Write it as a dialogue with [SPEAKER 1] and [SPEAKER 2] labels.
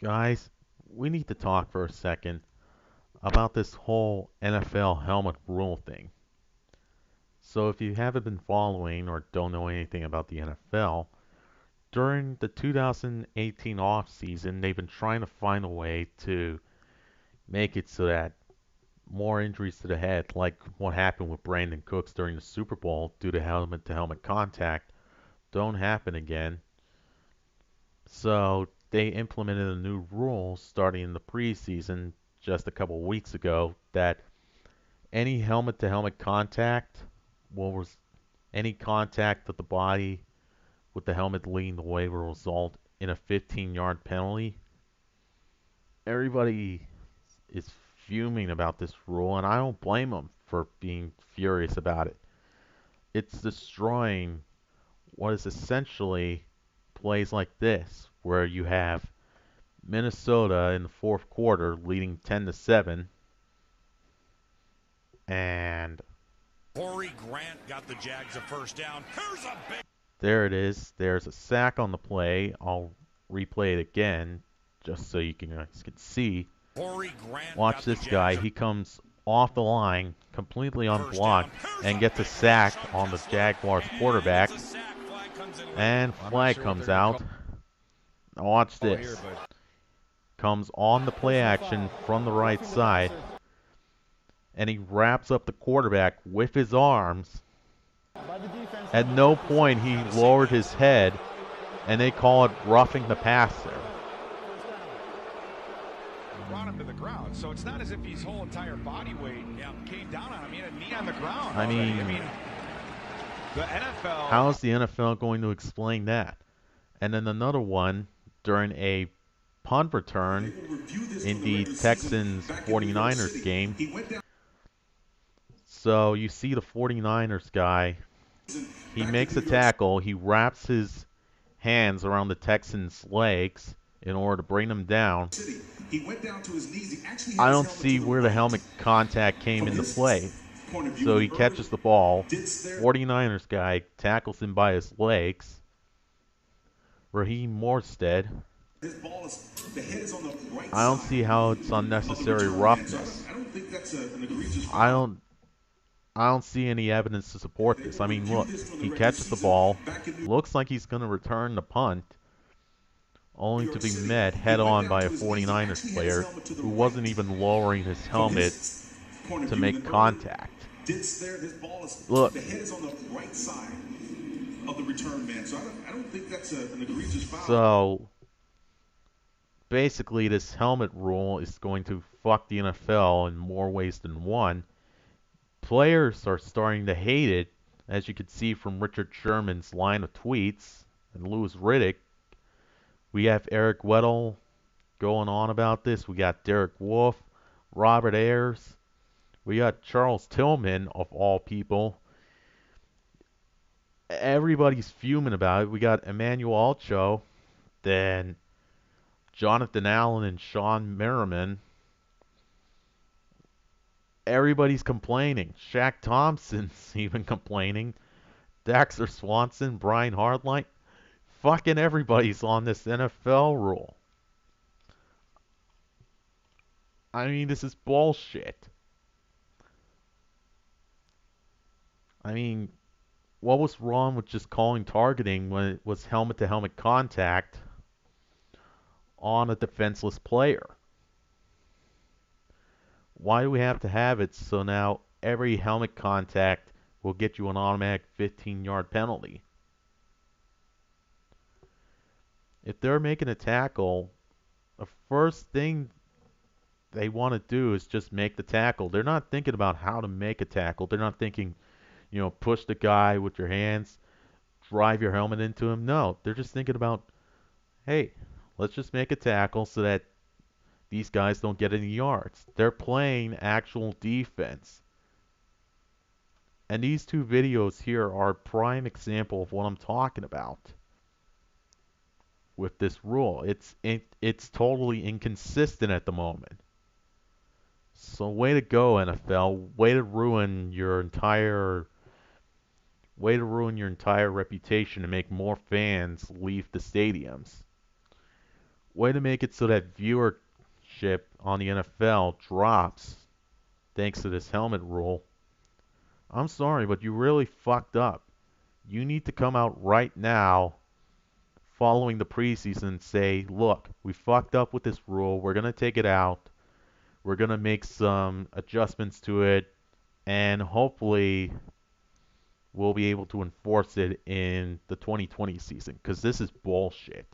[SPEAKER 1] Guys, we need to talk for a second about this whole NFL helmet rule thing. So, if you haven't been following or don't know anything about the NFL, during the 2018 offseason, they've been trying to find a way to make it so that more injuries to the head, like what happened with Brandon Cooks during the Super Bowl due to helmet to helmet contact, don't happen again. So they implemented a new rule starting in the preseason just a couple of weeks ago that any helmet to helmet contact will any contact of the body with the helmet leading the way will result in a 15-yard penalty. Everybody is fuming about this rule, and I don't blame them for being furious about it. It's destroying what is essentially plays like this, where you have Minnesota in the fourth quarter leading 10-7, and
[SPEAKER 2] Corey Grant got the Jags a first down. Here's a big
[SPEAKER 1] there it is. There's a sack on the play. I'll replay it again just so you guys can see.
[SPEAKER 2] Corey Grant
[SPEAKER 1] Watch
[SPEAKER 2] got the
[SPEAKER 1] this guy.
[SPEAKER 2] Jags
[SPEAKER 1] He comes off the line completely
[SPEAKER 2] a first down.
[SPEAKER 1] unblocked
[SPEAKER 2] Here's
[SPEAKER 1] and
[SPEAKER 2] a
[SPEAKER 1] gets a
[SPEAKER 2] big
[SPEAKER 1] sack
[SPEAKER 2] shot.
[SPEAKER 1] on the
[SPEAKER 2] Tesla.
[SPEAKER 1] Jaguars
[SPEAKER 2] And
[SPEAKER 1] quarterback.
[SPEAKER 2] it's a sack. Flag comes in late.
[SPEAKER 1] And
[SPEAKER 3] I'm not
[SPEAKER 1] flag
[SPEAKER 3] sure what
[SPEAKER 1] comes
[SPEAKER 3] they're gonna
[SPEAKER 1] out. Now watch
[SPEAKER 3] call
[SPEAKER 1] this.
[SPEAKER 3] here, but
[SPEAKER 1] Comes on the play action from the right side, and he wraps up the quarterback with his arms. At no point he lowered his head, and they call it roughing the passer.
[SPEAKER 4] Brought him to the ground, so it's not as if his whole entire body weight came down on him. He had a knee on the ground.
[SPEAKER 1] I mean,
[SPEAKER 4] the NFL.
[SPEAKER 1] how is the NFL going to explain that? And then another one during a punt return in the Texans 49ers game. So you see the 49ers guy, he makes a tackle, he wraps his hands around the Texans' legs in order to bring them down. I don't see where the helmet contact came into play. So he catches the ball, 49ers guy tackles him by his legs. Raheem Morstead. I don't see how it's unnecessary roughness. I don't see any evidence to support this. I mean, look, he catches the ball, looks like he's going to return the punt, only to be met head-on by a 49ers player who wasn't even lowering his helmet to make contact. Look, so basically this helmet rule is going to fuck the NFL in more ways than one. Players are starting to hate it, as you can see from Richard Sherman's line of tweets and Louis Riddick. We have Eric Weddle going on about this. We got Derek Wolfe, Robert Ayers. We got Charles Tillman, of all people. Everybody's fuming about it. We got Emmanuel Ocho, then Jonathan Allen and Sean Merriman. Everybody's complaining. Shaq Thompson's even complaining. Daxter Swanson, Brian Hartline. Fucking everybody's on this NFL rule. I mean, this is bullshit. I mean, what was wrong with just calling targeting when it was helmet-to-helmet contact on a defenseless player? Why do we have to have it so now every helmet contact will get you an automatic 15-yard penalty? If they're making a tackle, the first thing they want to do is just make the tackle. They're not thinking about how to make a tackle. They're not thinking, push the guy with your hands, drive your helmet into him. No, they're just thinking about, hey, let's just make a tackle so that these guys don't get any yards. They're playing actual defense. And these two videos here are a prime example of what I'm talking about with this rule. It's totally inconsistent at the moment. So way to go, NFL. Way to ruin your entire reputation and make more fans leave the stadiums. way to make it so that viewership on the NFL drops thanks to this helmet rule. I'm sorry, but you really fucked up. You need to come out right now following the preseason and say, look, we fucked up with this rule. We're going to take it out. We're going to make some adjustments to it. And hopefully we'll be able to enforce it in the 2020 season because this is bullshit.